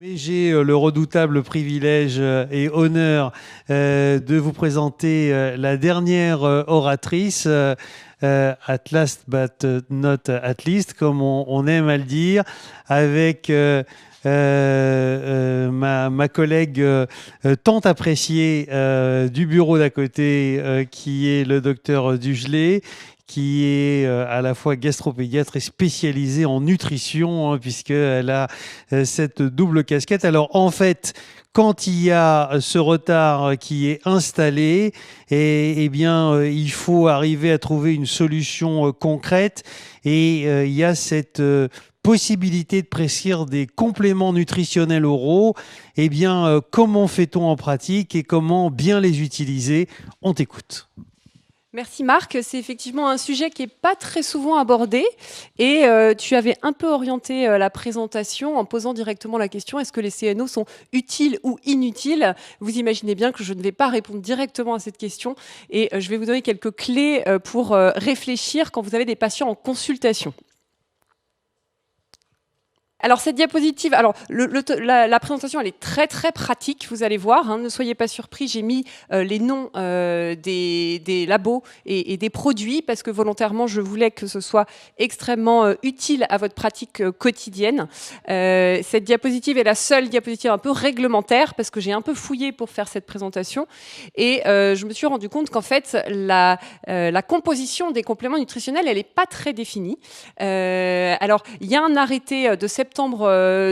Mais j'ai le redoutable privilège et honneur de vous présenter la dernière oratrice, at last but not at least, comme on aime à le dire, avec ma collègue tant appréciée du bureau d'à côté, qui est le docteur Dugelet, qui est à la fois gastropédiatre et spécialisée en nutrition, hein, puisqu'elle a cette double casquette. Alors en fait, quand il y a ce retard qui est installé, eh bien, il faut arriver à trouver une solution concrète. Et il y a cette possibilité de prescrire des compléments nutritionnels oraux. Eh bien, comment fait-on en pratique et comment bien les utiliser? On t'écoute. Merci Marc, c'est effectivement un sujet qui n'est pas très souvent abordé et tu avais un peu orienté la présentation en posant directement la question est-ce que les CNO sont utiles ou inutiles? Vous imaginez bien que je ne vais pas répondre directement à cette question et je vais vous donner quelques clés pour réfléchir quand vous avez des patients en consultation. Alors cette diapositive, alors la présentation elle est très très pratique, vous allez voir, hein, ne soyez pas surpris, j'ai mis les noms des labos et des produits parce que volontairement je voulais que ce soit extrêmement utile à votre pratique quotidienne. Cette diapositive est la seule diapositive un peu réglementaire parce que j'ai un peu fouillé pour faire cette présentation et je me suis rendu compte qu'en fait la composition des compléments nutritionnels elle n'est pas très définie. Alors il y a un arrêté de septembre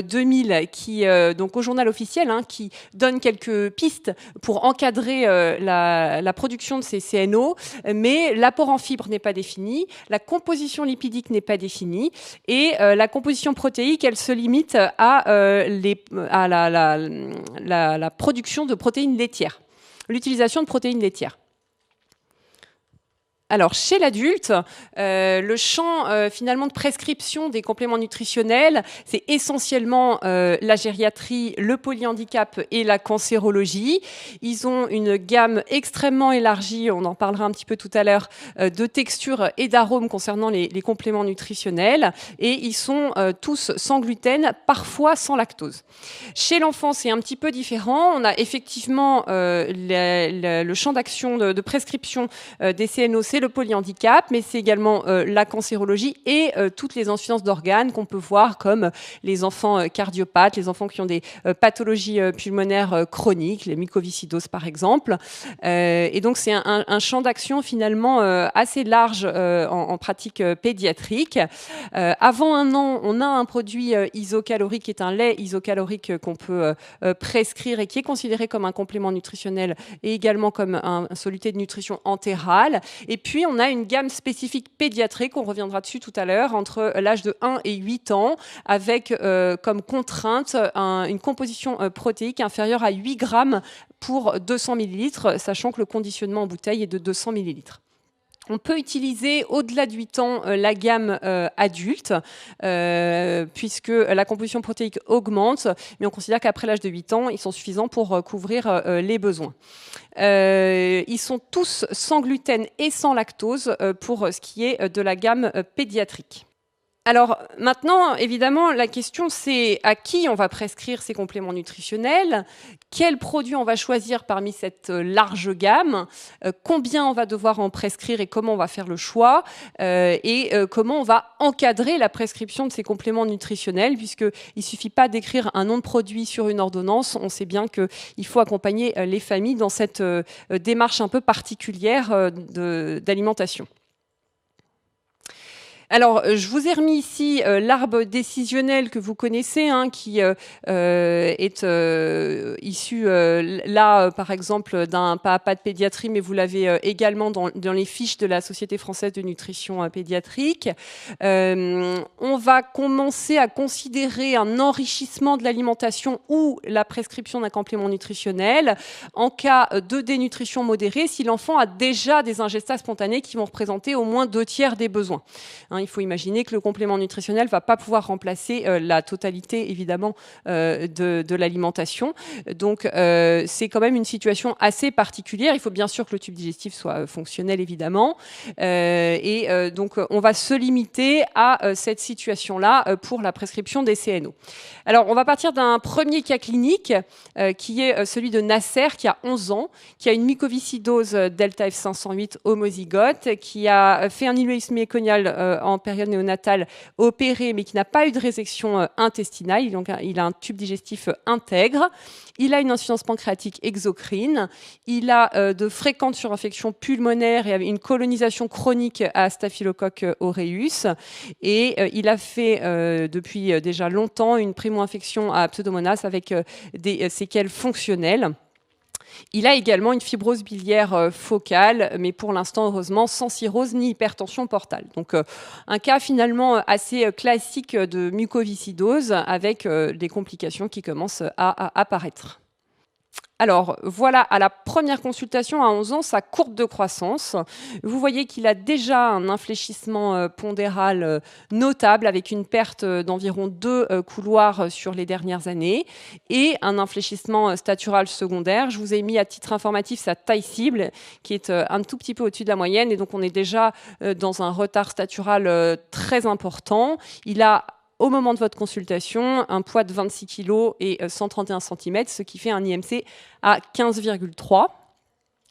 2000 qui donc au journal officiel hein, qui donne quelques pistes pour encadrer la production de ces CNO, mais l'apport en fibres n'est pas défini, la composition lipidique n'est pas définie et la composition protéique elle se limite à la production de protéines laitières, l'utilisation de protéines laitières. Alors, chez l'adulte, le champ finalement de prescription des compléments nutritionnels, c'est essentiellement la gériatrie, le polyhandicap et la cancérologie. Ils ont une gamme extrêmement élargie, on en parlera un petit peu tout à l'heure, de textures et d'arômes concernant les compléments nutritionnels. Et ils sont tous sans gluten, parfois sans lactose. Chez l'enfant, c'est un petit peu différent. On a effectivement le champ d'action de prescription des CNOC, le polyhandicap, mais c'est également la cancérologie et toutes les insuffisances d'organes qu'on peut voir comme les enfants cardiopathes, les enfants qui ont des pathologies pulmonaires chroniques, les mucoviscidoses par exemple. Et donc c'est un champ d'action finalement assez large en pratique pédiatrique. Avant un an, on a un produit isocalorique qui est un lait isocalorique qu'on peut prescrire et qui est considéré comme un complément nutritionnel et également comme un soluté de nutrition entérale. Et puis, on a une gamme spécifique pédiatrique, on reviendra dessus tout à l'heure, entre l'âge de 1 et 8 ans, avec comme contrainte une composition protéique inférieure à 8 grammes pour 200 millilitres, sachant que le conditionnement en bouteille est de 200 millilitres. On peut utiliser au-delà de 8 ans la gamme adulte puisque la composition protéique augmente, mais on considère qu'après l'âge de 8 ans, ils sont suffisants pour couvrir les besoins. Ils sont tous sans gluten et sans lactose pour ce qui est de la gamme pédiatrique. Alors maintenant, évidemment, la question c'est à qui on va prescrire ces compléments nutritionnels, quels produits on va choisir parmi cette large gamme, combien on va devoir en prescrire et comment on va faire le choix, et comment on va encadrer la prescription de ces compléments nutritionnels, puisqu'il ne suffit pas d'écrire un nom de produit sur une ordonnance, on sait bien qu'il faut accompagner les familles dans cette démarche un peu particulière d'alimentation. Alors, je vous ai remis ici l'arbre décisionnel que vous connaissez, hein, qui est issu là, par exemple, d'un pas de pédiatrie, mais vous l'avez également dans les fiches de la Société française de nutrition pédiatrique. On va commencer à considérer un enrichissement de l'alimentation ou la prescription d'un complément nutritionnel en cas de dénutrition modérée si l'enfant a déjà des ingestats spontanés qui vont représenter au moins 2/3 des besoins. Il faut imaginer que le complément nutritionnel ne va pas pouvoir remplacer la totalité, évidemment, de l'alimentation. Donc, c'est quand même une situation assez particulière. Il faut bien sûr que le tube digestif soit fonctionnel, évidemment. Donc, on va se limiter à cette situation-là pour la prescription des CNO. Alors, on va partir d'un premier cas clinique qui est celui de Nasser, qui a 11 ans, qui a une mucoviscidose delta F508 homozygote, qui a fait un iléus méconial en période néonatale opéré, mais qui n'a pas eu de résection intestinale. Donc, il a un tube digestif intègre. Il a une insuffisance pancréatique exocrine. Il a de fréquentes surinfections pulmonaires et une colonisation chronique à Staphylococcus aureus. Et il a fait depuis déjà longtemps une primo-infection à Pseudomonas avec des séquelles fonctionnelles. Il a également une fibrose biliaire focale, mais pour l'instant, heureusement, sans cirrhose ni hypertension portale. Donc, un cas finalement assez classique de mucoviscidose avec des complications qui commencent à apparaître. Alors, voilà, à la première consultation à 11 ans, sa courbe de croissance. Vous voyez qu'il a déjà un infléchissement pondéral notable avec une perte d'environ 2 couloirs sur les dernières années et un infléchissement statural secondaire. Je vous ai mis à titre informatif sa taille cible qui est un tout petit peu au-dessus de la moyenne et donc on est déjà dans un retard statural très important. Il a au moment de votre consultation, un poids de 26 kg et 131 cm, ce qui fait un IMC à 15,3.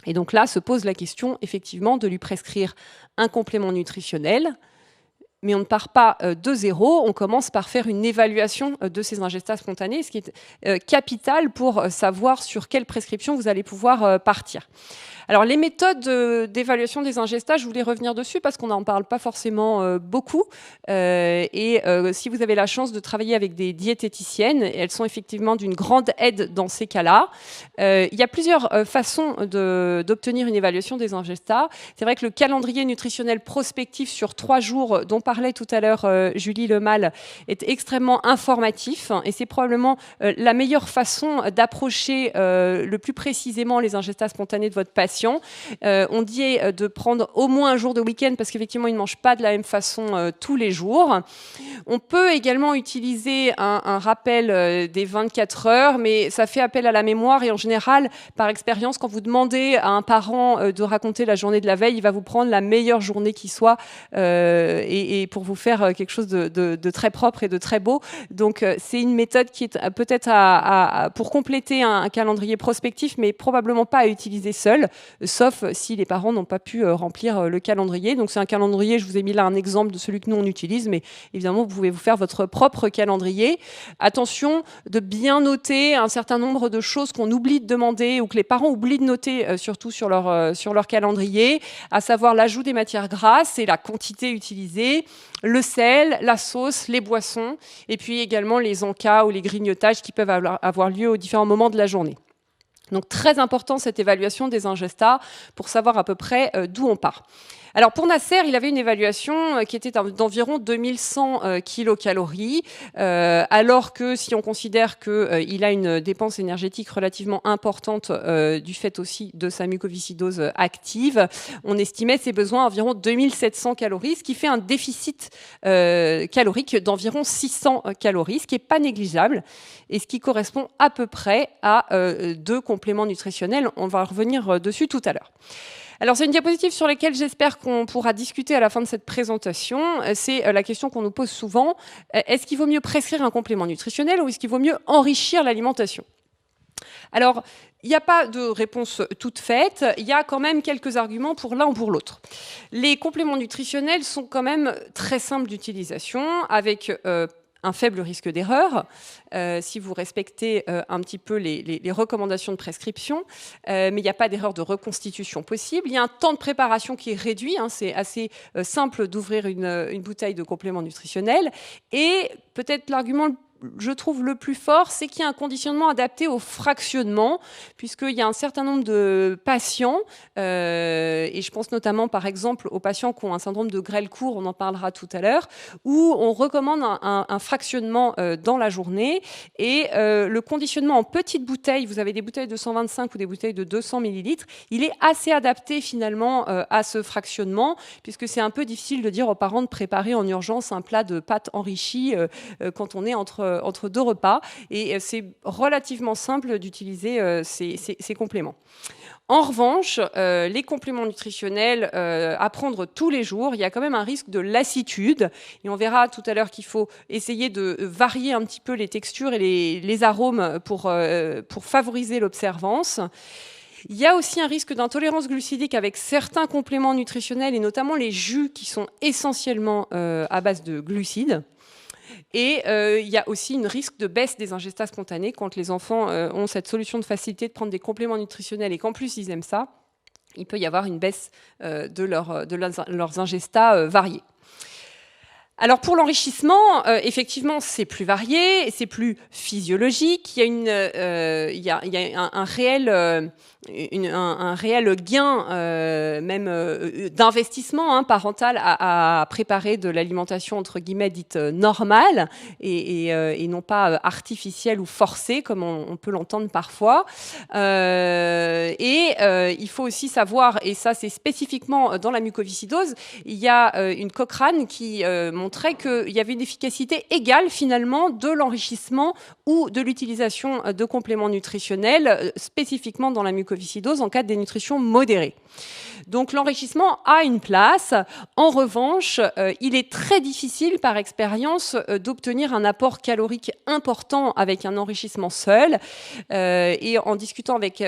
Et donc là, se pose la question, effectivement, de lui prescrire un complément nutritionnel. Mais on ne part pas de zéro, on commence par faire une évaluation de ces ingestats spontanés, ce qui est capital pour savoir sur quelle prescription vous allez pouvoir partir. Alors, les méthodes d'évaluation des ingestats, je voulais revenir dessus parce qu'on n'en parle pas forcément beaucoup. Si vous avez la chance de travailler avec des diététiciennes, elles sont effectivement d'une grande aide dans ces cas-là. Il y a plusieurs façons d'obtenir une évaluation des ingestats. C'est vrai que le calendrier nutritionnel prospectif sur 3 jours, dont parlait tout à l'heure Julie Lemal, est extrêmement informatif et c'est probablement la meilleure façon d'approcher le plus précisément les ingestats spontanés de votre patient. On dit de prendre au moins un jour de week-end parce qu'effectivement, ils ne mangent pas de la même façon tous les jours. On peut également utiliser un rappel des 24 heures, mais ça fait appel à la mémoire et en général, par expérience, quand vous demandez à un parent de raconter la journée de la veille, il va vous prendre la meilleure journée qui soit et pour vous faire quelque chose de très propre et de très beau. Donc, c'est une méthode qui est peut-être pour compléter un calendrier prospectif, mais probablement pas à utiliser seul, sauf si les parents n'ont pas pu remplir le calendrier. Donc c'est un calendrier, je vous ai mis là un exemple de celui que nous on utilise, mais évidemment vous pouvez vous faire votre propre calendrier. Attention de bien noter un certain nombre de choses qu'on oublie de demander ou que les parents oublient de noter surtout sur leur calendrier, à savoir l'ajout des matières grasses et la quantité utilisée, le sel, la sauce, les boissons, et puis également les encas ou les grignotages qui peuvent avoir lieu aux différents moments de la journée. Donc très important cette évaluation des ingestats pour savoir à peu près d'où on part. Alors pour Nasser, il avait une évaluation qui était d'environ 2100 kilocalories, alors que si on considère qu'il a une dépense énergétique relativement importante du fait aussi de sa mucoviscidose active, on estimait ses besoins à environ 2700 calories, ce qui fait un déficit calorique d'environ 600 calories, ce qui n'est pas négligeable et ce qui correspond à peu près à 2 compléments nutritionnels. On va revenir dessus tout à l'heure. Alors, c'est une diapositive sur laquelle j'espère qu'on pourra discuter à la fin de cette présentation. C'est la question qu'on nous pose souvent. Est-ce qu'il vaut mieux prescrire un complément nutritionnel ou est-ce qu'il vaut mieux enrichir l'alimentation ? Alors, il n'y a pas de réponse toute faite. Il y a quand même quelques arguments pour l'un ou pour l'autre. Les compléments nutritionnels sont quand même très simples d'utilisation avec un faible risque d'erreur, si vous respectez un petit peu les recommandations de prescription, mais il n'y a pas d'erreur de reconstitution possible. Il y a un temps de préparation qui est réduit, c'est assez simple d'ouvrir une bouteille de complément nutritionnel, et peut-être l'argument je trouve, le plus fort, c'est qu'il y a un conditionnement adapté au fractionnement, puisqu'il y a un certain nombre de patients, et je pense notamment, par exemple, aux patients qui ont un syndrome de grêle-court, on en parlera tout à l'heure, où on recommande un fractionnement dans la journée. Et le conditionnement en petites bouteilles, vous avez des bouteilles de 125 ou des bouteilles de 200 millilitres, il est assez adapté finalement à ce fractionnement, puisque c'est un peu difficile de dire aux parents de préparer en urgence un plat de pâtes enrichies quand on est entre deux repas. Et c'est relativement simple d'utiliser ces compléments. En revanche, les compléments nutritionnels à prendre tous les jours, il y a quand même un risque de lassitude. Et on verra tout à l'heure qu'il faut essayer de varier un petit peu les textures et les arômes pour favoriser l'observance. Il y a aussi un risque d'intolérance glucidique avec certains compléments nutritionnels et notamment les jus qui sont essentiellement à base de glucides. Et il y a aussi un risque de baisse des ingestats spontanés quand les enfants ont cette solution de facilité de prendre des compléments nutritionnels et qu'en plus ils aiment ça, il peut y avoir une baisse de leurs ingestats variés. Alors pour l'enrichissement, effectivement, c'est plus varié, c'est plus physiologique. Il y a un réel gain, même d'investissement parental à préparer de l'alimentation entre guillemets dite normale et non pas artificielle ou forcée comme on peut l'entendre parfois. Il faut aussi savoir, et ça c'est spécifiquement dans la mucoviscidose, il y a une Cochrane qui montrait qu'il y avait une efficacité égale finalement de l'enrichissement ou de l'utilisation de compléments nutritionnels spécifiquement dans la mucoviscidose en cas de dénutrition modérée. Donc l'enrichissement a une place. En revanche, il est très difficile par expérience d'obtenir un apport calorique important avec un enrichissement seul. Et en discutant avec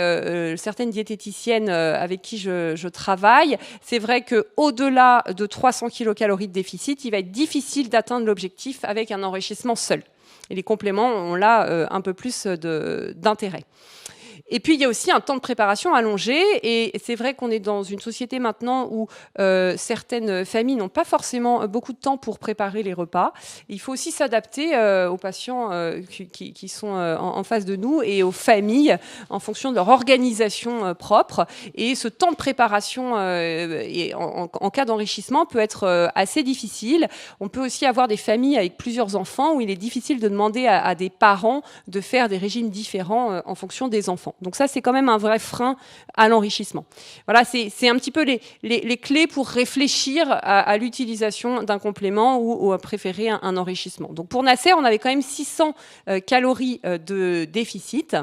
certaines diététiciennes avec qui je travaille, c'est vrai qu'au-delà de 300 kilocalories de déficit, il va être difficile d'atteindre l'objectif avec un enrichissement seul. Et les compléments ont là un peu plus d'intérêt. Et puis, il y a aussi un temps de préparation allongé. Et c'est vrai qu'on est dans une société maintenant où certaines familles n'ont pas forcément beaucoup de temps pour préparer les repas. Il faut aussi s'adapter aux patients qui sont en face de nous et aux familles en fonction de leur organisation propre. Et ce temps de préparation en cas d'enrichissement peut être assez difficile. On peut aussi avoir des familles avec plusieurs enfants où il est difficile de demander à des parents de faire des régimes différents en fonction des enfants. Donc ça, c'est quand même un vrai frein à l'enrichissement. Voilà, c'est un petit peu les clés pour réfléchir à l'utilisation d'un complément ou à préférer un enrichissement. Donc pour Nasser, on avait quand même 600 calories de déficit.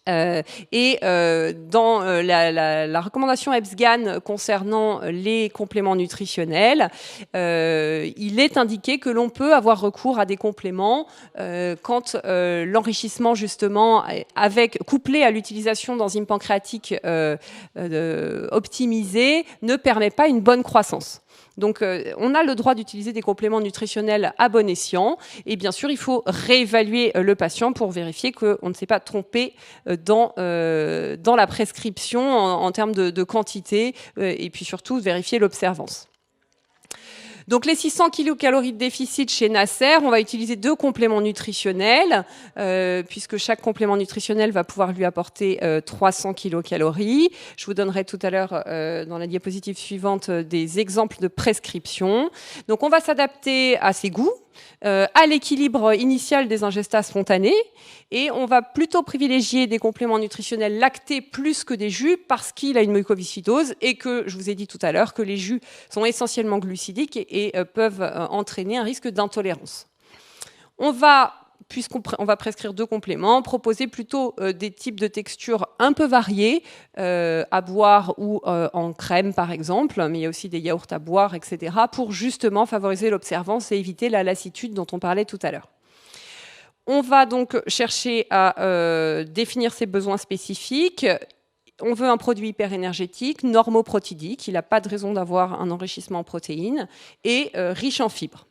Dans la recommandation EBSGAN concernant les compléments nutritionnels, il est indiqué que l'on peut avoir recours à des compléments quand l'enrichissement justement couplé à l'utilisation d'enzymes pancréatiques optimisées ne permet pas une bonne croissance. Donc, on a le droit d'utiliser des compléments nutritionnels à bon escient. Et bien sûr, il faut réévaluer le patient pour vérifier qu'on ne s'est pas trompé dans la prescription en termes de quantité et puis surtout vérifier l'observance. Donc les 600 kilocalories de déficit chez Nasser, on va utiliser 2 compléments nutritionnels, puisque chaque complément nutritionnel va pouvoir lui apporter 300 kilocalories. Je vous donnerai tout à l'heure, dans la diapositive suivante, des exemples de prescription. Donc on va s'adapter à ses goûts, à l'équilibre initial des ingestats spontanés, et on va plutôt privilégier des compléments nutritionnels lactés plus que des jus parce qu'il a une mucoviscidose et que, je vous ai dit tout à l'heure, que les jus sont essentiellement glucidiques et peuvent entraîner un risque d'intolérance. Puisqu'on va prescrire 2 compléments, proposer plutôt des types de textures un peu variées, à boire ou en crème par exemple, mais il y a aussi des yaourts à boire, etc., pour justement favoriser l'observance et éviter la lassitude dont on parlait tout à l'heure. On va donc chercher à définir ses besoins spécifiques. On veut un produit hyper énergétique, normoprotidique, il n'a pas de raison d'avoir un enrichissement en protéines, et riche en fibres.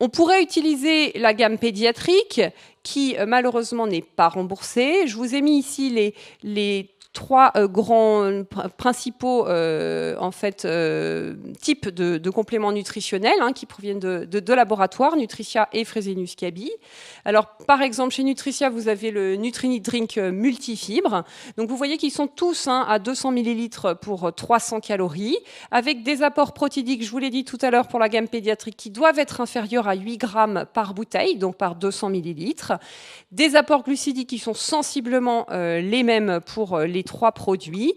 On pourrait utiliser la gamme pédiatrique qui malheureusement n'est pas remboursée. Je vous ai mis ici les trois grands principaux en fait, types de compléments nutritionnels qui proviennent de deux laboratoires, Nutricia et Fresenius Kabi. Alors, par exemple, chez Nutricia, vous avez le Nutrinit Drink multifibre. Donc, vous voyez qu'ils sont tous à 200 ml pour 300 calories, avec des apports protidiques, je vous l'ai dit tout à l'heure, pour la gamme pédiatrique, qui doivent être inférieurs à 8 grammes par bouteille, donc par 200 millilitres. Des apports glucidiques qui sont sensiblement les mêmes pour les trois produits.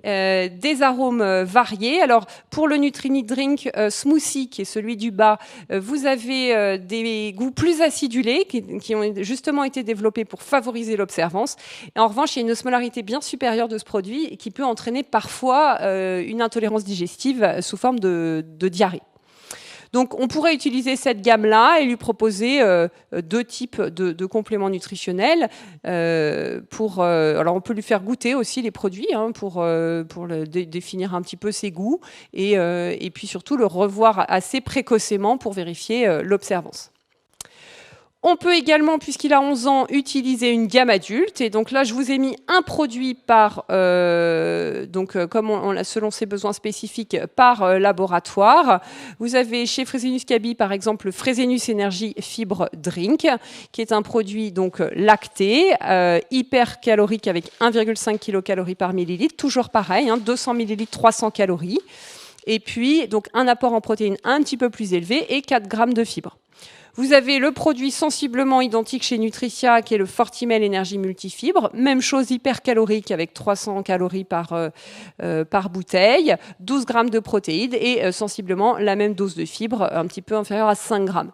Des arômes variés. Alors, pour le Nutrinit Drink Smoothie, qui est celui du bas, vous avez des goûts plus acidulés qui ont justement été développés pour favoriser l'observance. En revanche, il y a une osmolarité bien supérieure de ce produit et qui peut entraîner parfois une intolérance digestive sous forme de diarrhée. Donc, on pourrait utiliser cette gamme-là et lui proposer deux types de compléments nutritionnels. Alors, on peut lui faire goûter aussi les produits pour définir un petit peu ses goûts et puis surtout le revoir assez précocement pour vérifier l'observance. On peut également, puisqu'il a 11 ans, utiliser une gamme adulte. Et donc là, je vous ai mis un produit par, selon ses besoins spécifiques, par laboratoire. Vous avez chez Fresenius Kabi, par exemple, le Fresenius Energy Fibre Drink, qui est un produit donc lacté, hyper calorique avec 1,5 kcal par millilitre. Toujours pareil, 200 millilitres, 300 calories. Et puis, donc, un apport en protéines un petit peu plus élevé et 4 grammes de fibres. Vous avez le produit sensiblement identique chez Nutricia, qui est le Fortimel Energy Multifibre. Même chose, hypercalorique, avec 300 calories par bouteille, 12 grammes de protéines et sensiblement la même dose de fibres, un petit peu inférieure à 5 grammes.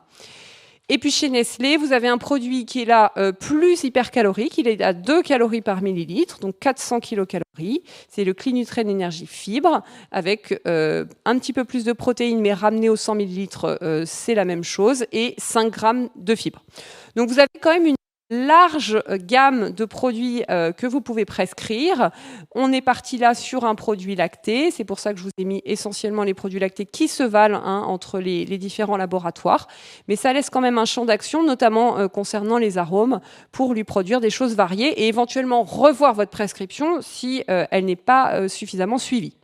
Et puis chez Nestlé, vous avez un produit qui est là plus hypercalorique. Il est à 2 calories par millilitre, donc 400 kilocalories. C'est le Clinutren Energy Fibre, avec un petit peu plus de protéines, mais ramené aux 100 millilitres, c'est la même chose, et 5 grammes de fibres. Donc vous avez quand même une large gamme de produits que vous pouvez prescrire. On est parti là sur un produit lacté. C'est pour ça que je vous ai mis essentiellement les produits lactés qui se valent entre les différents laboratoires. Mais ça laisse quand même un champ d'action, notamment concernant les arômes, pour lui produire des choses variées et éventuellement revoir votre prescription si elle n'est pas suffisamment suivie.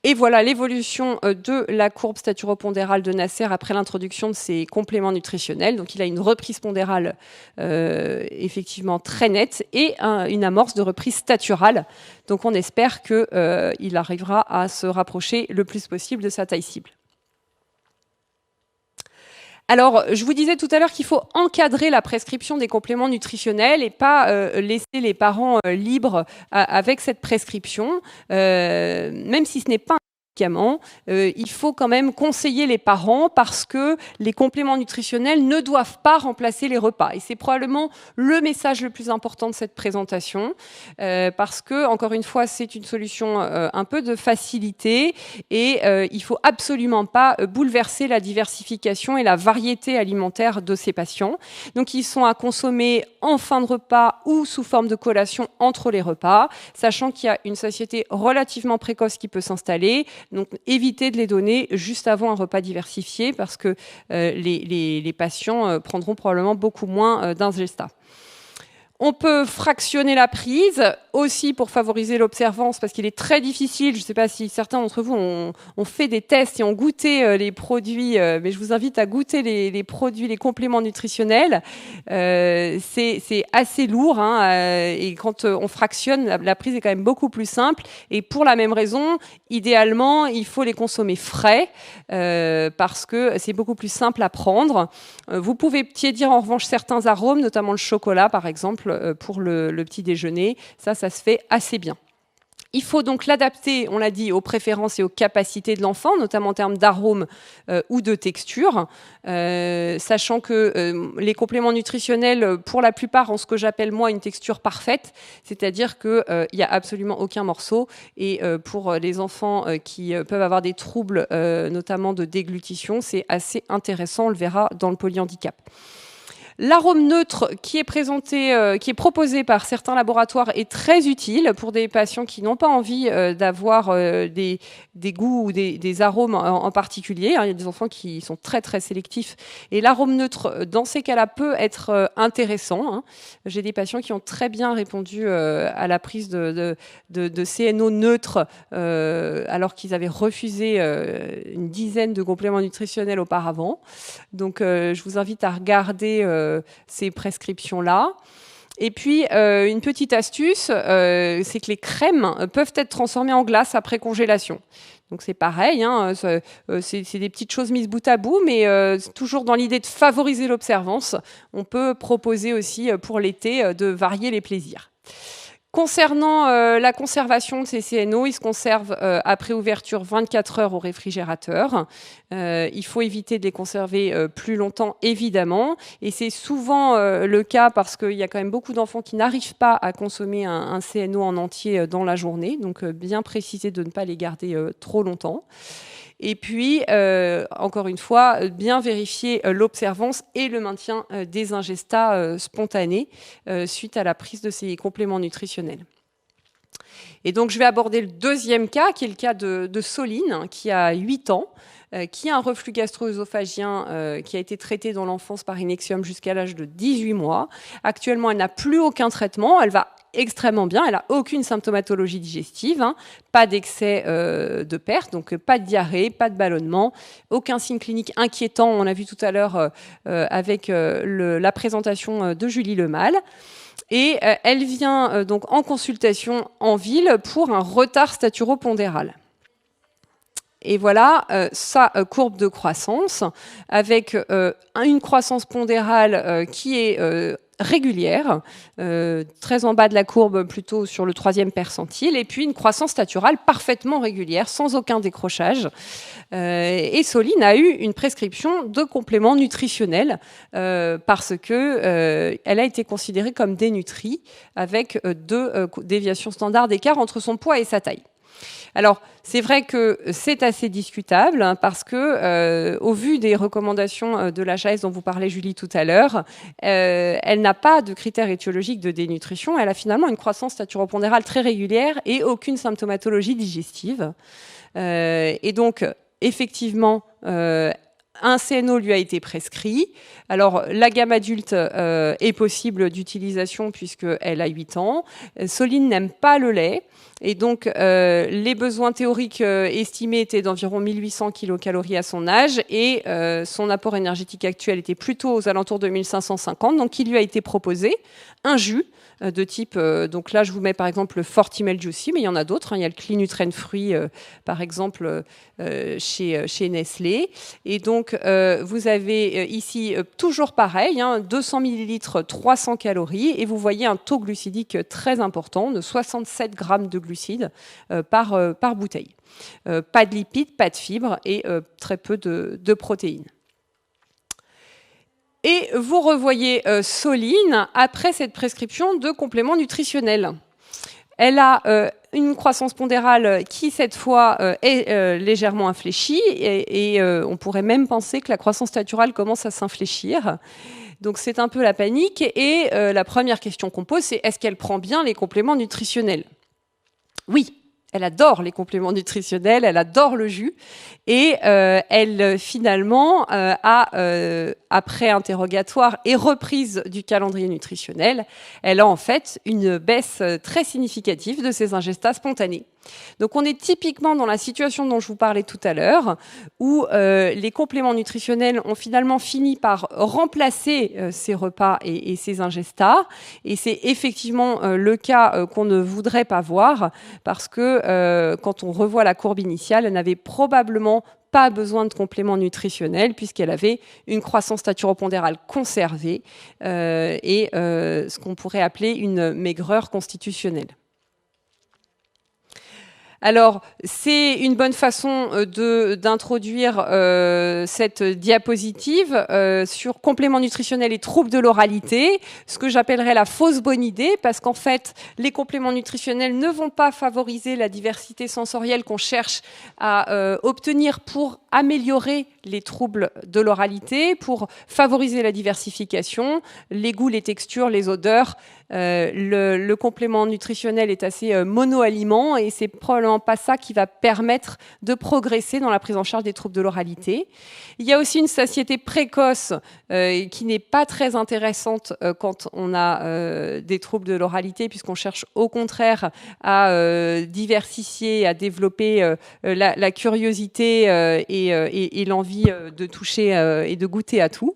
Et voilà l'évolution de la courbe staturopondérale de Nasser après l'introduction de ces compléments nutritionnels. Donc, il a une reprise pondérale effectivement très nette et une amorce de reprise staturale. Donc, on espère qu'il arrivera à se rapprocher le plus possible de sa taille cible. Alors, je vous disais tout à l'heure qu'il faut encadrer la prescription des compléments nutritionnels et pas laisser les parents libres avec cette prescription, même si ce n'est pas un médicament, il faut quand même conseiller les parents parce que les compléments nutritionnels ne doivent pas remplacer les repas. Et c'est probablement le message le plus important de cette présentation parce que, encore une fois, c'est une solution un peu de facilité et il faut absolument pas bouleverser la diversification et la variété alimentaire de ces patients. Donc, ils sont à consommer en fin de repas ou sous forme de collation entre les repas, sachant qu'il y a une satiété relativement précoce qui peut s'installer. Donc, évitez de les donner juste avant un repas diversifié parce que les patients prendront probablement beaucoup moins d'Ingestat. On peut fractionner la prise aussi pour favoriser l'observance parce qu'il est très difficile. Je ne sais pas si certains d'entre vous ont fait des tests et ont goûté les produits, mais je vous invite à goûter les produits, les compléments nutritionnels. C'est assez lourd et quand on fractionne, la prise est quand même beaucoup plus simple. Et pour la même raison, idéalement, il faut les consommer frais parce que c'est beaucoup plus simple à prendre. Vous pouvez tiédir en revanche certains arômes, notamment le chocolat par exemple, pour le petit déjeuner. Ça se fait assez bien. Il faut donc l'adapter, on l'a dit, aux préférences et aux capacités de l'enfant, notamment en termes d'arômes ou de texture, sachant que les compléments nutritionnels, pour la plupart, ont ce que j'appelle moi une texture parfaite, c'est-à-dire qu'il n'y a absolument aucun morceau. Et pour les enfants qui peuvent avoir des troubles, notamment de déglutition, c'est assez intéressant, on le verra dans le polyhandicap. L'arôme neutre qui est présenté, qui est proposé par certains laboratoires est très utile pour des patients qui n'ont pas envie d'avoir des goûts ou des arômes en particulier. Il y a des enfants qui sont très très sélectifs et l'arôme neutre dans ces cas-là peut être intéressant. J'ai des patients qui ont très bien répondu à la prise de CNO neutre alors qu'ils avaient refusé une dizaine de compléments nutritionnels auparavant. Donc je vous invite à regarder ces prescriptions-là. Et puis, une petite astuce, c'est que les crèmes peuvent être transformées en glace après congélation. Donc c'est pareil, c'est des petites choses mises bout à bout, mais toujours dans l'idée de favoriser l'observance, on peut proposer aussi pour l'été de varier les plaisirs. Concernant la conservation de ces CNO, ils se conservent après ouverture 24 heures au réfrigérateur. Il faut éviter de les conserver plus longtemps, évidemment. Et c'est souvent le cas parce qu'il y a quand même beaucoup d'enfants qui n'arrivent pas à consommer un CNO en entier dans la journée. Donc, bien préciser de ne pas les garder trop longtemps. Et puis, encore une fois, bien vérifier l'observance et le maintien des ingestats spontanés suite à la prise de ces compléments nutritionnels. Et donc, je vais aborder le deuxième cas, qui est le cas de Soline, qui a 8 ans, qui a un reflux gastro-œsophagien qui a été traité dans l'enfance par Inexium jusqu'à l'âge de 18 mois. Actuellement, elle n'a plus aucun traitement. Elle va extrêmement bien, elle n'a aucune symptomatologie digestive, pas d'excès de perte, donc pas de diarrhée, pas de ballonnement, aucun signe clinique inquiétant, on l'a vu tout à l'heure avec la présentation de Julie Lemal. Et elle vient donc en consultation en ville pour un retard staturopondéral. Et voilà sa courbe de croissance avec une croissance pondérale qui est régulière, très en bas de la courbe, plutôt sur le 3e percentile, et puis une croissance staturale parfaitement régulière, sans aucun décrochage. Et Soline a eu une prescription de compléments nutritionnels parce que elle a été considérée comme dénutrie avec 2 déviations standards d'écart entre son poids et sa taille. Alors, c'est vrai que c'est assez discutable parce que, au vu des recommandations de l'HAS dont vous parlez, Julie, tout à l'heure, elle n'a pas de critères étiologiques de dénutrition. Elle a finalement une croissance staturopondérale très régulière et aucune symptomatologie digestive. Et donc, effectivement, un CNO lui a été prescrit. Alors, la gamme adulte est possible d'utilisation puisqu'elle a 8 ans. Soline n'aime pas le lait. Et donc, les besoins théoriques estimés étaient d'environ 1800 kilocalories à son âge et son apport énergétique actuel était plutôt aux alentours de 1550. Donc, il lui a été proposé un jus de type, donc là je vous mets par exemple le Fortimel Juicy, mais il y en a d'autres, il y a le Clinutren Fruit par exemple chez Nestlé, et donc vous avez ici toujours pareil, 200 ml, 300 calories, et vous voyez un taux glucidique très important de 67 grammes de glucides par bouteille. Pas de lipides, pas de fibres et très peu de protéines. Et vous revoyez Soline après cette prescription de compléments nutritionnels. Elle a une croissance pondérale qui, cette fois, est légèrement infléchie et on pourrait même penser que la croissance staturale commence à s'infléchir. Donc, c'est un peu la panique. Et la première question qu'on pose, c'est est-ce qu'elle prend bien les compléments nutritionnels ? Oui. Elle adore les compléments nutritionnels, elle adore le jus et elle finalement après interrogatoire et reprise du calendrier nutritionnel, elle a en fait une baisse très significative de ses ingestats spontanés. Donc on est typiquement dans la situation dont je vous parlais tout à l'heure, où les compléments nutritionnels ont finalement fini par remplacer ces repas et ces ingestats. Et c'est effectivement le cas qu'on ne voudrait pas voir, parce que quand on revoit la courbe initiale, elle n'avait probablement pas besoin de compléments nutritionnels puisqu'elle avait une croissance staturopondérale conservée et ce qu'on pourrait appeler une maigreur constitutionnelle. Alors, c'est une bonne façon d'introduire cette diapositive sur compléments nutritionnels et troubles de l'oralité, ce que j'appellerais la fausse bonne idée, parce qu'en fait, les compléments nutritionnels ne vont pas favoriser la diversité sensorielle qu'on cherche à obtenir pour améliorer les troubles de l'oralité, pour favoriser la diversification, les goûts, les textures, les odeurs. Le complément nutritionnel est assez monoaliment et c'est probablement pas ça qui va permettre de progresser dans la prise en charge des troubles de l'oralité. Il y a aussi une satiété précoce qui n'est pas très intéressante quand on a des troubles de l'oralité, puisqu'on cherche au contraire à diversifier, à développer la curiosité et l'envie de toucher et de goûter à tout.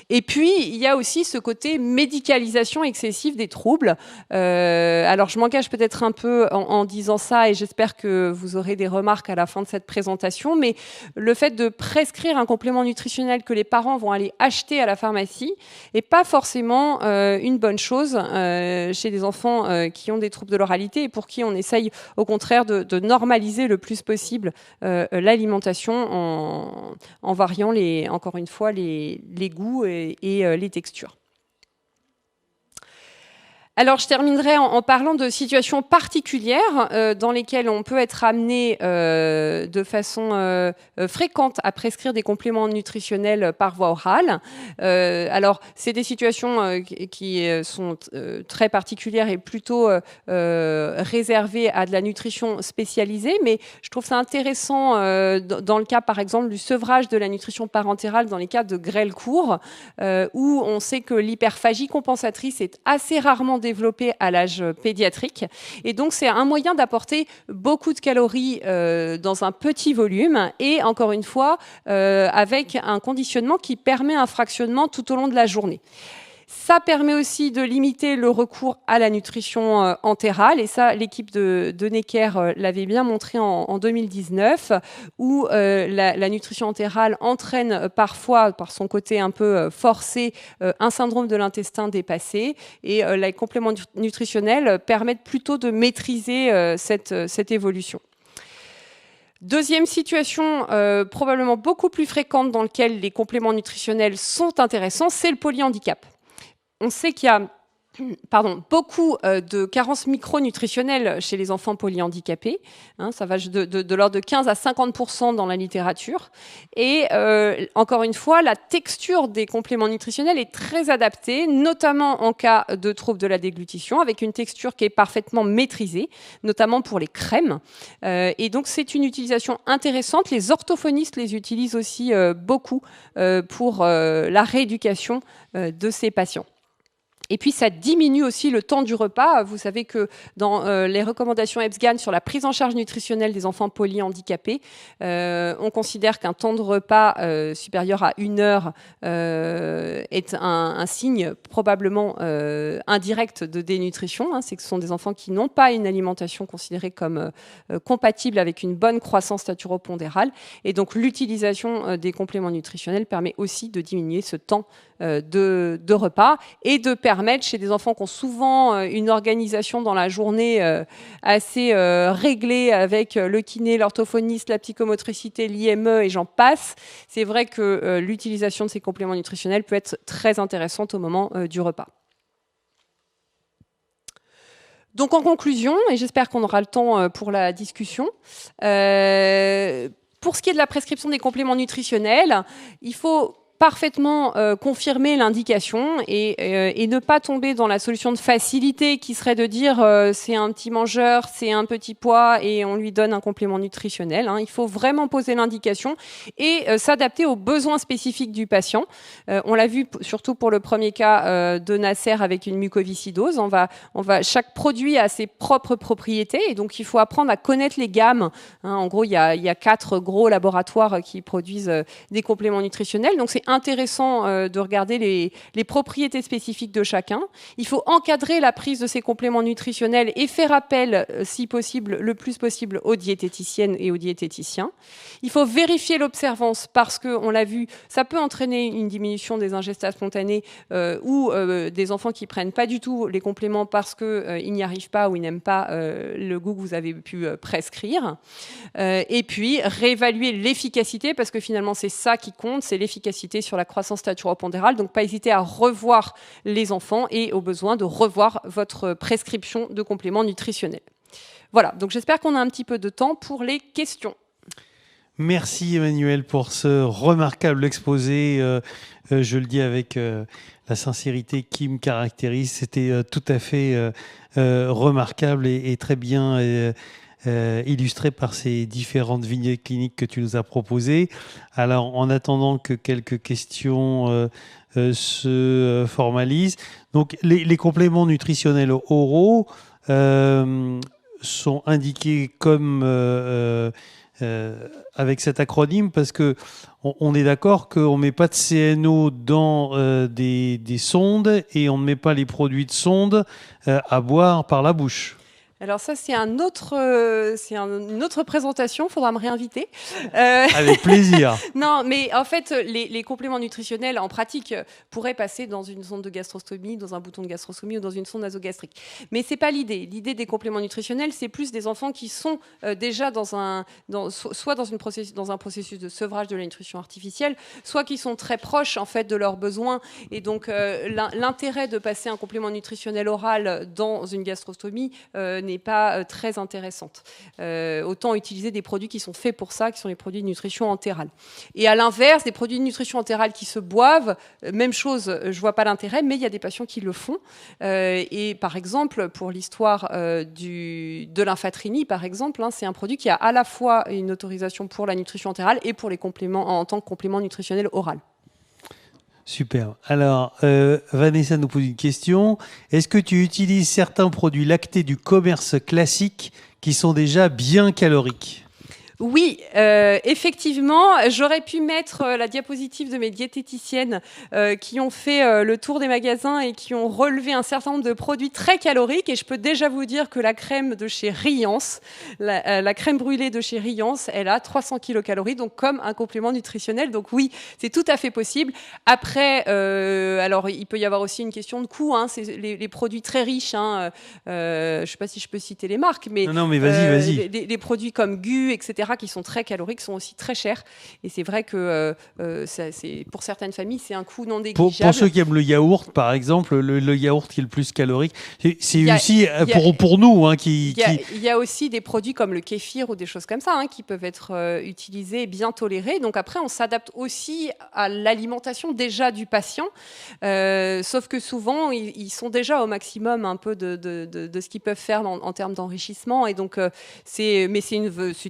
Et puis, il y a aussi ce côté médicalisation excessive des troubles. Alors, je m'engage peut-être un peu en disant ça, et j'espère que vous aurez des remarques à la fin de cette présentation, mais le fait de prescrire un complément nutritionnel que les parents vont aller acheter à la pharmacie n'est pas forcément une bonne chose chez des enfants qui ont des troubles de l'oralité et pour qui on essaye au contraire de normaliser le plus possible l'alimentation en variant, encore une fois, les goûts et les textures. Alors, je terminerai en parlant de situations particulières dans lesquelles on peut être amené de façon fréquente à prescrire des compléments nutritionnels par voie orale. Alors, c'est des situations qui sont très particulières et plutôt réservées à de la nutrition spécialisée, mais je trouve ça intéressant dans le cas, par exemple, du sevrage de la nutrition parentérale dans les cas de grêle court, où on sait que l'hyperphagie compensatrice est assez rarement développé à l'âge pédiatrique. Et donc, c'est un moyen d'apporter beaucoup de calories dans un petit volume et, encore une fois, avec un conditionnement qui permet un fractionnement tout au long de la journée. Ça permet aussi de limiter le recours à la nutrition entérale. Et ça, l'équipe de Necker l'avait bien montré en 2019, où la nutrition entérale entraîne parfois, par son côté un peu forcé, un syndrome de l'intestin dépassé. Et les compléments nutritionnels permettent plutôt de maîtriser cette évolution. Deuxième situation, probablement beaucoup plus fréquente dans laquelle les compléments nutritionnels sont intéressants, c'est le polyhandicap. On sait qu'il y a beaucoup de carences micronutritionnelles chez les enfants polyhandicapés. Ça va de l'ordre de 15 à 50% dans la littérature. Et encore une fois, la texture des compléments nutritionnels est très adaptée, notamment en cas de troubles de la déglutition, avec une texture qui est parfaitement maîtrisée, notamment pour les crèmes. Et donc, c'est une utilisation intéressante. Les orthophonistes les utilisent aussi beaucoup pour la rééducation de ces patients. Et puis, ça diminue aussi le temps du repas. Vous savez que dans les recommandations EBSGAN sur la prise en charge nutritionnelle des enfants polyhandicapés, on considère qu'un temps de repas supérieur à 1 heure est un signe probablement indirect de dénutrition. C'est que ce sont des enfants qui n'ont pas une alimentation considérée comme compatible avec une bonne croissance staturopondérale. Et donc, l'utilisation des compléments nutritionnels permet aussi de diminuer ce temps de repas et de permettre chez des enfants qui ont souvent une organisation dans la journée assez réglée avec le kiné, l'orthophoniste, la psychomotricité, l'IME et j'en passe. C'est vrai que l'utilisation de ces compléments nutritionnels peut être très intéressante au moment du repas. Donc en conclusion, et j'espère qu'on aura le temps pour la discussion, pour ce qui est de la prescription des compléments nutritionnels, il faut parfaitement confirmer l'indication et ne pas tomber dans la solution de facilité qui serait de dire c'est un petit mangeur, c'est un petit poids et on lui donne un complément nutritionnel. Il faut vraiment poser l'indication et s'adapter aux besoins spécifiques du patient. On l'a vu surtout pour le premier cas de Nasser avec une mucoviscidose. Chaque produit a ses propres propriétés et donc il faut apprendre à connaître les gammes. En gros, il y a 4 gros laboratoires qui produisent des compléments nutritionnels. Donc c'est intéressant de regarder les propriétés spécifiques de chacun. Il faut encadrer la prise de ces compléments nutritionnels et faire appel, si possible, le plus possible aux diététiciennes et aux diététiciens. Il faut vérifier l'observance parce que, on l'a vu, ça peut entraîner une diminution des ingestats spontanés ou des enfants qui prennent pas du tout les compléments parce qu'ils n'y arrivent pas ou ils n'aiment pas le goût que vous avez pu prescrire. Et puis, réévaluer l'efficacité parce que finalement, c'est ça qui compte, c'est l'efficacité sur la croissance staturopondérale. Donc, pas hésiter à revoir les enfants et au besoin de revoir votre prescription de compléments nutritionnels. Voilà, donc j'espère qu'on a un petit peu de temps pour les questions. Merci Emmanuel pour ce remarquable exposé. Je le dis avec la sincérité qui me caractérise. C'était tout à fait remarquable et très bien illustré par ces différentes vignettes cliniques que tu nous as proposées. Alors, en attendant que quelques questions se formalisent, donc les compléments nutritionnels oraux sont indiqués comme avec cet acronyme parce que on est d'accord qu'on ne met pas de CNO dans des sondes et on ne met pas les produits de sonde à boire par la bouche. Alors ça, c'est une autre présentation, il faudra me réinviter. Avec plaisir. Non, mais en fait, les compléments nutritionnels, en pratique, pourraient passer dans une sonde de gastrostomie, dans un bouton de gastrostomie ou dans une sonde nasogastrique. Mais c'est pas l'idée. L'idée des compléments nutritionnels, c'est plus des enfants qui sont déjà dans un processus de sevrage de la nutrition artificielle, soit qui sont très proches en fait de leurs besoins. Et donc, l'intérêt de passer un complément nutritionnel oral dans une gastrostomie n'est pas très intéressante. Autant utiliser des produits qui sont faits pour ça, qui sont les produits de nutrition entérale. Et à l'inverse, des produits de nutrition entérale qui se boivent, même chose, je vois pas l'intérêt, mais il y a des patients qui le font. Et par exemple, pour l'histoire de l'infatrini, par exemple, c'est un produit qui a à la fois une autorisation pour la nutrition entérale et pour les compléments en tant que complément nutritionnel oral. Super. Alors, Vanessa nous pose une question. Est-ce que tu utilises certains produits lactés du commerce classique qui sont déjà bien caloriques ? Oui, effectivement, j'aurais pu mettre la diapositive de mes diététiciennes qui ont fait le tour des magasins et qui ont relevé un certain nombre de produits très caloriques. Et je peux déjà vous dire que la crème de chez Riance, la crème brûlée de chez Riance, elle a 300 kilocalories, donc comme un complément nutritionnel. Donc oui, c'est tout à fait possible. Après, alors il peut y avoir aussi une question de coût. C'est les produits très riches. Je ne sais pas si je peux citer les marques, mais non, mais vas-y. Les produits comme GU, etc. qui sont très caloriques, sont aussi très chers. Et c'est vrai que pour certaines familles, c'est un coût non négligeable. Pour ceux qui aiment le yaourt, par exemple, le yaourt qui est le plus calorique, c'est aussi pour nous. Il y a aussi des produits comme le kéfir ou des choses comme ça qui peuvent être utilisés et bien tolérés. Donc après, on s'adapte aussi à l'alimentation déjà du patient. Sauf que souvent, ils sont déjà au maximum un peu de ce qu'ils peuvent faire en termes d'enrichissement. Et donc, c'est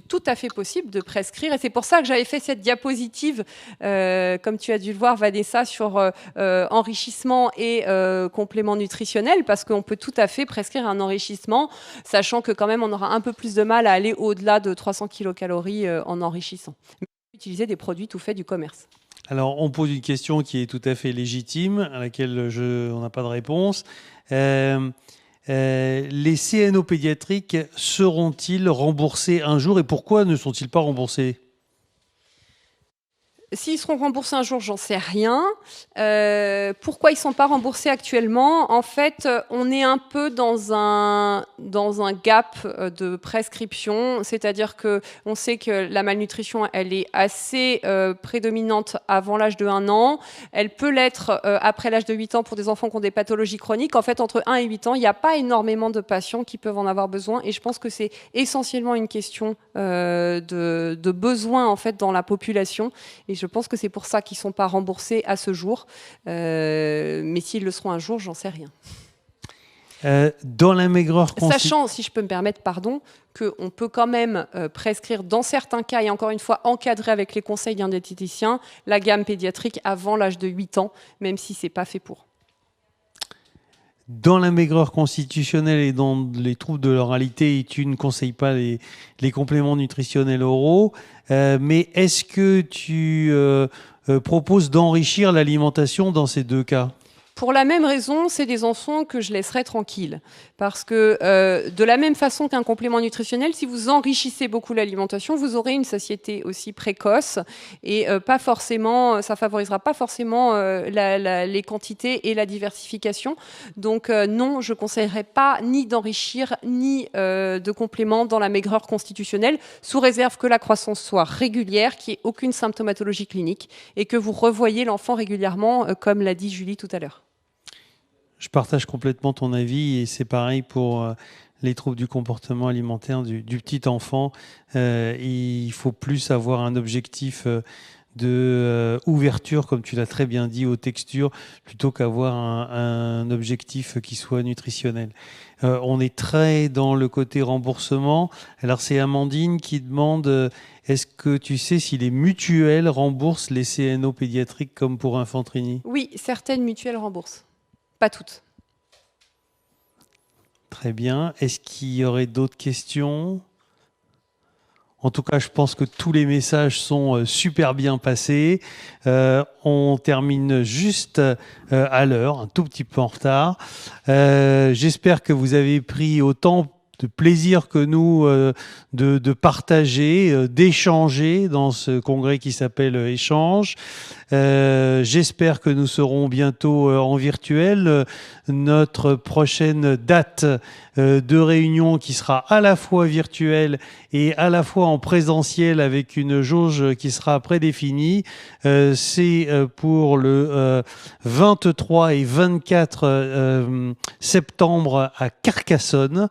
tout à fait possible de prescrire. Et c'est pour ça que j'avais fait cette diapositive, comme tu as dû le voir, Vanessa, sur enrichissement et complément nutritionnel, parce qu'on peut tout à fait prescrire un enrichissement, sachant que quand même, on aura un peu plus de mal à aller au-delà de 300 kilocalories en enrichissant. Mais utiliser des produits tout faits du commerce. Alors, on pose une question qui est tout à fait légitime, à laquelle on n'a pas de réponse. Les CNO pédiatriques seront-ils remboursés un jour et pourquoi ne sont-ils pas remboursés ? S'ils seront remboursés un jour, j'en sais rien. Pourquoi ils ne sont pas remboursés actuellement ? En fait, on est un peu dans un gap de prescription, c'est-à-dire qu'on sait que la malnutrition, elle est assez prédominante avant l'âge de 1 an. Elle peut l'être après l'âge de 8 ans pour des enfants qui ont des pathologies chroniques. En fait, entre 1 et 8 ans, il n'y a pas énormément de patients qui peuvent en avoir besoin. Et je pense que c'est essentiellement une question de besoin en fait, dans la population. Et je pense que c'est pour ça qu'ils ne sont pas remboursés à ce jour. Mais s'ils le seront un jour, j'en sais rien. Dans la maigreur... Sachant, si je peux me permettre, qu'on peut quand même prescrire dans certains cas, et encore une fois encadrer avec les conseils d'un diététicien, la gamme pédiatrique avant l'âge de 8 ans, même si ce n'est pas fait pour. Dans la maigreur constitutionnelle et dans les troubles de l'oralité, tu ne conseilles pas les compléments nutritionnels oraux, mais est-ce que tu proposes d'enrichir l'alimentation dans ces deux cas ? Pour la même raison, c'est des enfants que je laisserai tranquilles. Parce que de la même façon qu'un complément nutritionnel, si vous enrichissez beaucoup l'alimentation, vous aurez une satiété aussi précoce et pas forcément, ça favorisera pas forcément les quantités et la diversification. Donc non, je conseillerais pas ni d'enrichir ni de compléments dans la maigreur constitutionnelle, sous réserve que la croissance soit régulière, qu'il n'y ait aucune symptomatologie clinique et que vous revoyez l'enfant régulièrement, comme l'a dit Julie tout à l'heure. Je partage complètement ton avis et c'est pareil pour les troubles du comportement alimentaire du petit enfant. Il faut plus avoir un objectif de ouverture, comme tu l'as très bien dit, aux textures, plutôt qu'avoir un objectif qui soit nutritionnel. On est très dans le côté remboursement. Alors c'est Amandine qui demande, est-ce que tu sais si les mutuelles remboursent les CNO pédiatriques comme pour Infantrini? Oui, certaines mutuelles remboursent. Pas toutes. Très bien. Est-ce qu'il y aurait d'autres questions? En tout cas, je pense que tous les messages sont super bien passés. On termine juste à l'heure, un tout petit peu en retard. J'espère que vous avez pris autant de plaisir que nous de partager, d'échanger dans ce congrès qui s'appelle Échange. J'espère que nous serons bientôt en virtuel. Notre prochaine date de réunion qui sera à la fois virtuelle et à la fois en présentiel avec une jauge qui sera prédéfinie. C'est pour le 23 et 24 septembre à Carcassonne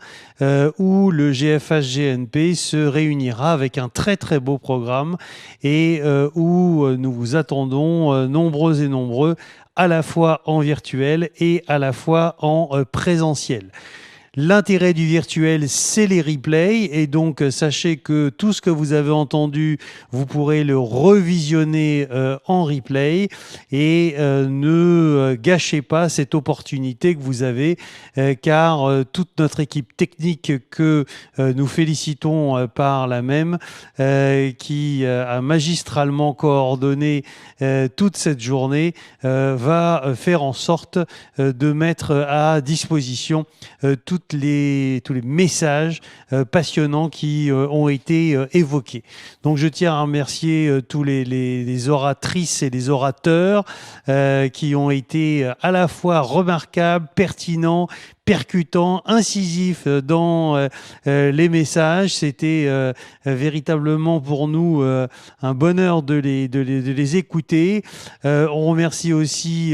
où le GFH-GNP se réunira avec un très très beau programme et où nous vous attendons nombreux et nombreux à la fois en virtuel et à la fois en présentiel. L'intérêt du virtuel, c'est les replays. Et donc, sachez que tout ce que vous avez entendu, vous pourrez le revisionner en replay. Et ne gâchez pas cette opportunité que vous avez, car toute notre équipe technique que nous félicitons par la même, qui a magistralement coordonné toute cette journée, va faire en sorte de mettre à disposition tous les messages passionnants qui ont été évoqués. Donc je tiens à remercier tous les oratrices et les orateurs qui ont été à la fois remarquables, pertinents, percutants, incisifs dans les messages. C'était véritablement pour nous un bonheur de les écouter. On remercie aussi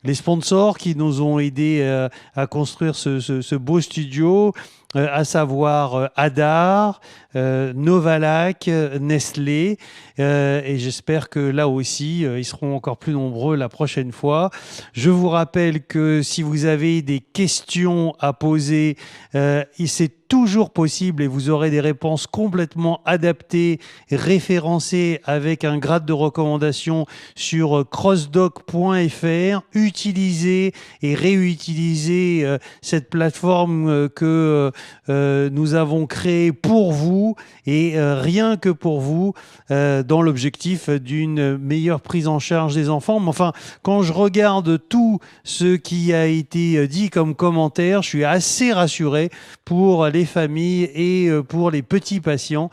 les sponsors qui nous ont aidés à construire ce beau studio, à savoir Hadar, Novalac, Nestlé. Et j'espère que là aussi, ils seront encore plus nombreux la prochaine fois. Je vous rappelle que si vous avez des questions à poser, c'est toujours possible et vous aurez des réponses complètement adaptées, référencées avec un grade de recommandation sur crossdoc.fr. Utilisez et réutilisez cette plateforme que nous avons créée pour vous et rien que pour vous dans l'objectif d'une meilleure prise en charge des enfants. Mais enfin, quand je regarde tout ce qui a été dit comme commentaire, je suis assez rassuré pour les familles et pour les petits patients,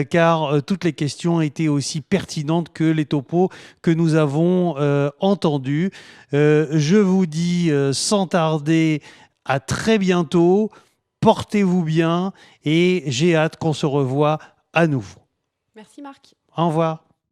car toutes les questions étaient aussi pertinentes que les topos que nous avons entendus. Je vous dis sans tarder à très bientôt, portez-vous bien et j'ai hâte qu'on se revoie à nouveau. Merci Marc. Au revoir.